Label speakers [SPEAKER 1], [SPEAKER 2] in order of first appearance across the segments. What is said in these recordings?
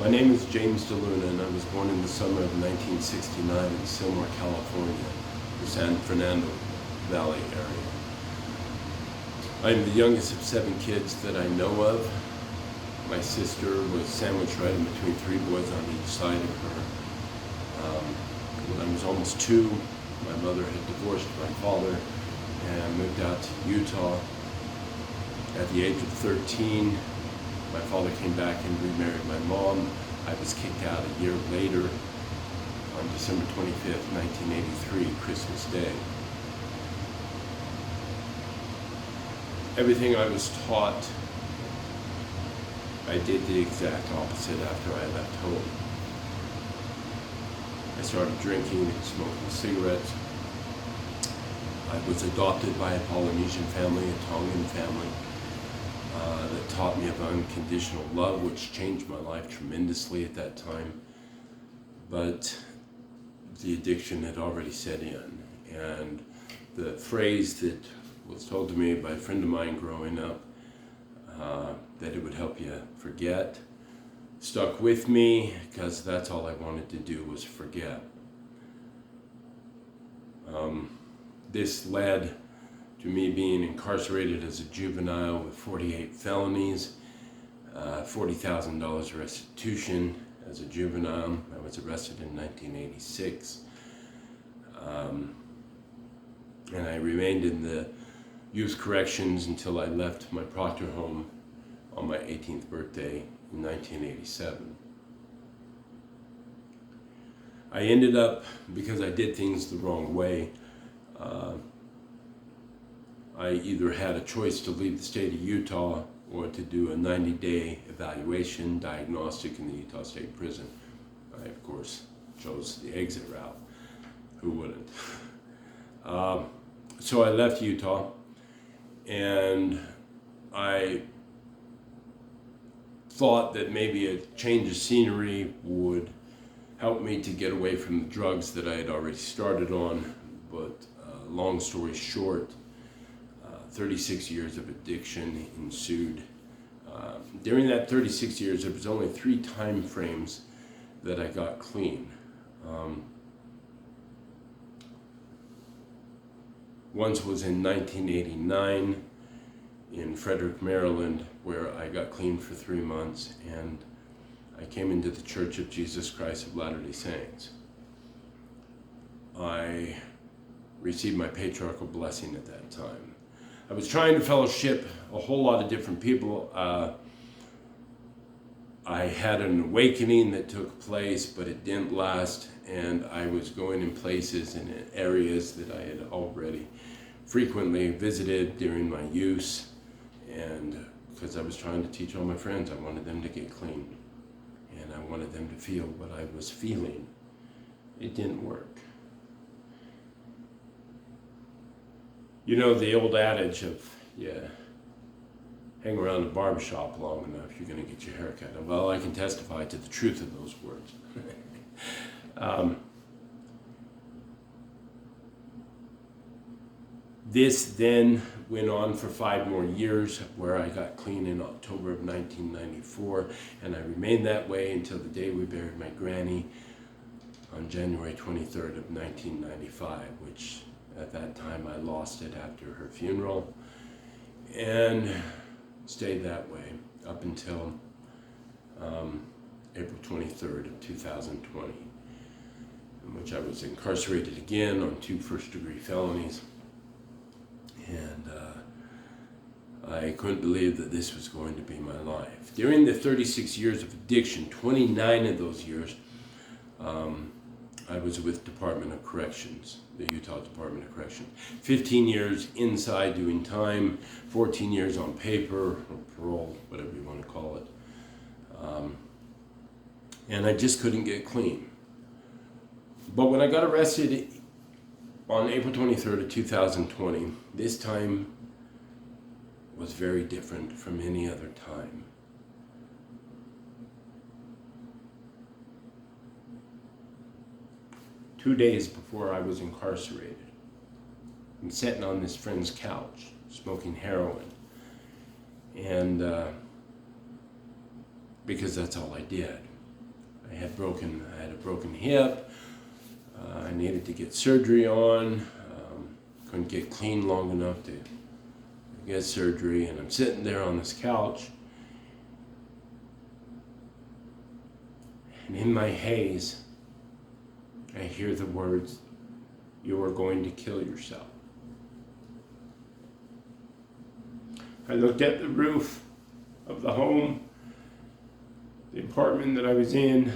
[SPEAKER 1] My name is James DeLuna, and I was born in the summer of 1969 in Sylmar, California, the San Fernando Valley area. I am the youngest of 7 kids that I know of. My sister was sandwiched right in between 3 boys on each side of her. When I was almost 2, my mother had divorced my father and moved out to Utah. At the age of 13, my father came back and remarried my mom. I was kicked out a year later on December 25th, 1983, Christmas Day. Everything I was taught, I did the exact opposite after I left home. I started drinking and smoking cigarettes. I was adopted by a Polynesian family, a Tongan family, that taught me about unconditional love, which changed my life tremendously at that time. But the addiction had already set in, and the phrase that was told to me by a friend of mine growing up, that it would help you forget, stuck with me, because that's all I wanted to do was forget. This led to me being incarcerated as a juvenile with 48 felonies, $40,000 restitution as a juvenile. I was arrested in 1986. And I remained in the youth corrections until I left my Proctor home on my 18th birthday in 1987. I ended up, because I did things the wrong way, I either had a choice to leave the state of Utah or to do a 90-day evaluation diagnostic in the Utah State Prison. I, of course, chose the exit route. Who wouldn't? So I left Utah, and I thought that maybe a change of scenery would help me to get away from the drugs that I had already started on. But long story short, 36 years of addiction ensued. During that 36 years, there was only 3 time frames that I got clean. Once was in 1989 in Frederick, Maryland, where I got clean for 3 months, and I came into the Church of Jesus Christ of Latter-day Saints. I received my patriarchal blessing at that time. I was trying to fellowship a whole lot of different people. I had an awakening that took place, but it didn't last, and I was going in places and in areas that I had already frequently visited during my use, and because I was trying to teach all my friends, I wanted them to get clean, and I wanted them to feel what I was feeling. It didn't work. You know the old adage of, hang around the barbershop long enough, you're going to get your hair cut. Well, I can testify to the truth of those words. This then went on for 5 more years, where I got clean in October of 1994, and I remained that way until the day we buried my granny on January 23rd of 1995, which at that time I lost it after her funeral, and stayed that way up until April 23rd of 2020, in which I was incarcerated again on 2 first-degree felonies. And I couldn't believe that this was going to be my life. During the 36 years of addiction, 29 of those years, I was with Department of Corrections, the Utah Department of Corrections. 15 years inside doing time, 14 years on paper, or parole, whatever you want to call it. And I just couldn't get clean. But when I got arrested on April 23rd of 2020, this time was very different from any other time. Two days before I was incarcerated, I'm sitting on this friend's couch, smoking heroin. And because that's all I did. I had a broken hip. I needed to get surgery on. Couldn't get clean long enough to get surgery, and I'm sitting there on this couch, and in my haze, I hear the words, "You are going to kill yourself." I looked at the roof of the home, the apartment that I was in,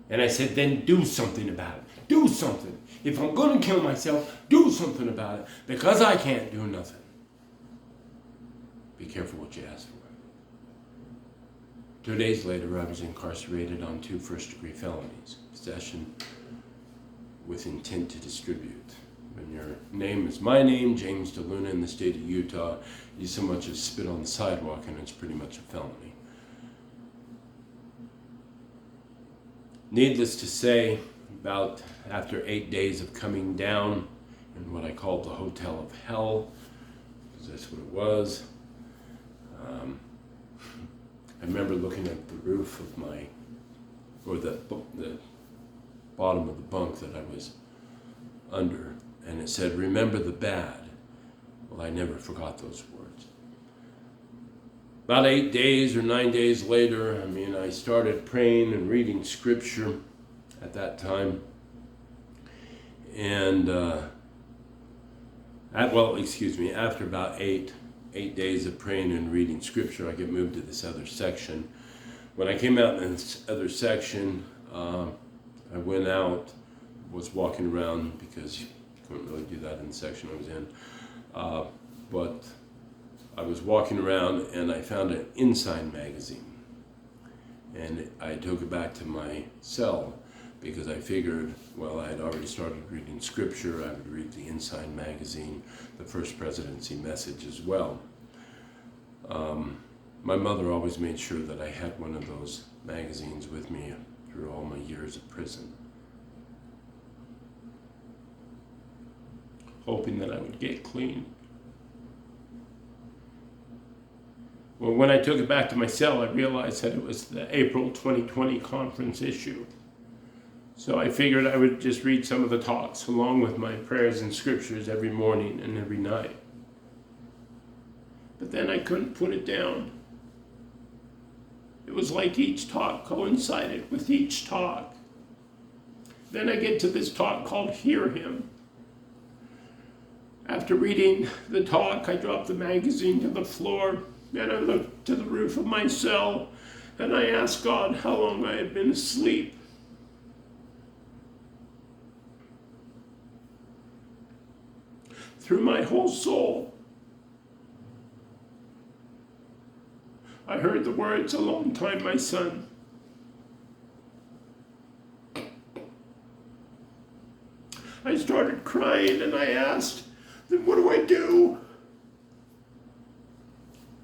[SPEAKER 1] and I said, "Then do something about it. Do something. If I'm going to kill myself, do something about it, because I can't do nothing." Be careful what you ask for. 2 days later, I was incarcerated on 2 first-degree felonies. Possession with intent to distribute. When your name is my name, James DeLuna, in the state of Utah, you so much as spit on the sidewalk and it's pretty much a felony. Needless to say, about after 8 days of coming down in what I called the Hotel of Hell, because that's what it was, I remember looking at the roof of the bottom of the bunk that I was under, and it said, "Remember the bad." Well, I never forgot those words. About 8 days or 9 days later, I started praying and reading scripture at that time. And, after about eight days of praying and reading scripture, I get moved to this other section. When I came out in this other section, I went out, was walking around, because you couldn't really do that in the section I was in. But I was walking around and I found an Ensign magazine. And I took it back to my cell because I figured, well, I had already started reading scripture. I would read the Ensign magazine, the First Presidency Message as well. My mother always made sure that I had one of those magazines with me through all my years of prison, hoping that I would get clean. Well, when I took it back to my cell, I realized that it was the April 2020 conference issue. So I figured I would just read some of the talks along with my prayers and scriptures every morning and every night. But then I couldn't put it down. It was like each talk coincided with each talk. Then I get to this talk called Hear Him. After reading the talk, I dropped the magazine to the floor and I looked to the roof of my cell and I asked God how long I had been asleep. Through my whole soul, I heard the words, "A long time, my son." I started crying and I asked, "Then what do I do?"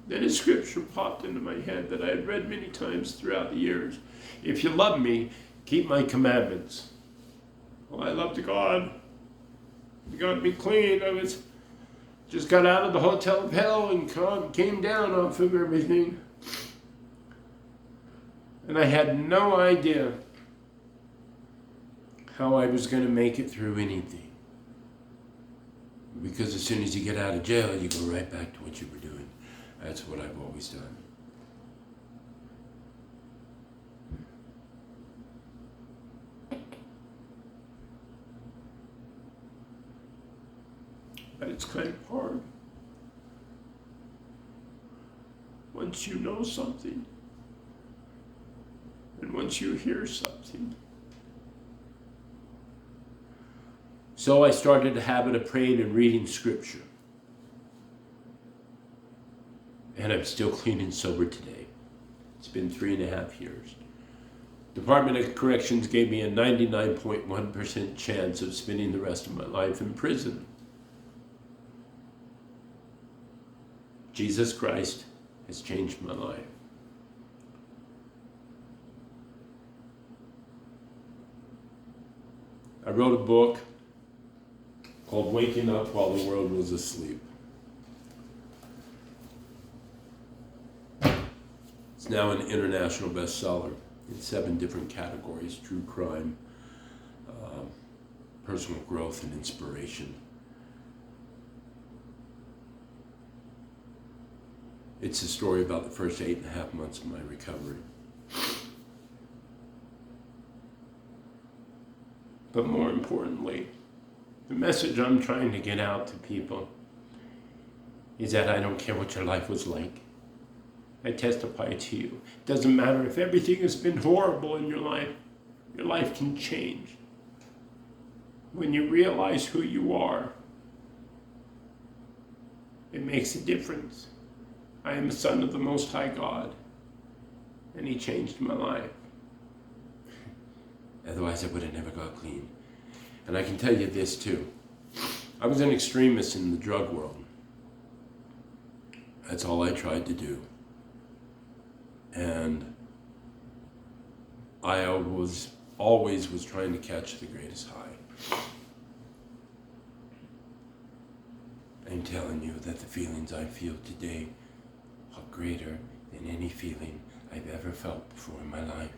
[SPEAKER 1] Then a scripture popped into my head that I had read many times throughout the years. "If you love me, keep my commandments." Well, I loved God. He got me clean. I just got out of the Hotel of Hell and came down off of everything. And I had no idea how I was going to make it through anything. Because as soon as you get out of jail, you go right back to what you were doing. That's what I've always done. But it's kind of hard. Once you know something, and once you hear something. So I started a habit of praying and reading scripture. And I'm still clean and sober today. It's been 3.5 years. Department of Corrections gave me a 99.1% chance of spending the rest of my life in prison. Jesus Christ has changed my life. I wrote a book called Waking Up While the World Was Asleep. It's now an international bestseller. in 7 different categories: true crime, personal growth, and inspiration. It's a story about the first 8.5 months of my recovery. But more importantly, the message I'm trying to get out to people is that I don't care what your life was like. I testify to you. It doesn't matter if everything has been horrible in your life can change. When you realize who you are, it makes a difference. I am a son of the Most High God, and He changed my life. Otherwise, I would have never got clean. And I can tell you this too. I was an extremist in the drug world. That's all I tried to do. And I always was trying to catch the greatest high. I'm telling you that the feelings I feel today are greater than any feeling I've ever felt before in my life.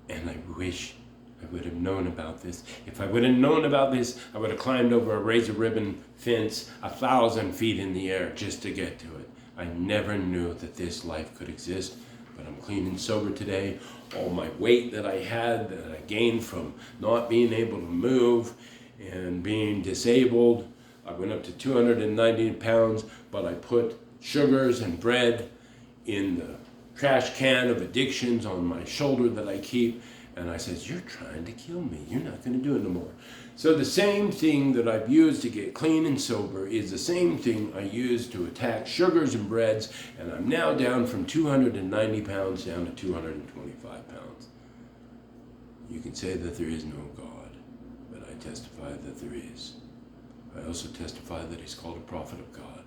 [SPEAKER 1] And I wish I would have known about this. If I would have known about this, I would have climbed over a razor ribbon fence 1,000 feet in the air just to get to it. I never knew that this life could exist, but I'm clean and sober today. All my weight that I had, that I gained from not being able to move and being disabled, I went up to 290 pounds, but I put sugars and bread in the trash can of addictions on my shoulder that I keep, and I says, you're trying to kill me. You're not going to do it no more. So the same thing that I've used to get clean and sober is the same thing I used to attack sugars and breads, and I'm now down from 290 pounds down to 225 pounds. You can say that there is no God, but I testify that there is. I also testify that He's called a prophet of God.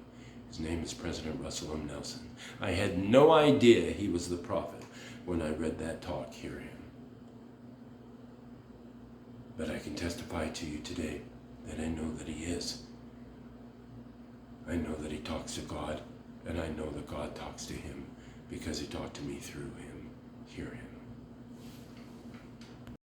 [SPEAKER 1] His name is President Russell M. Nelson. I had no idea he was the prophet when I read that talk hearing him. But I can testify to you today that I know that He is. I know that He talks to God, and I know that God talks to Him because He talked to me through Him. Hear Him.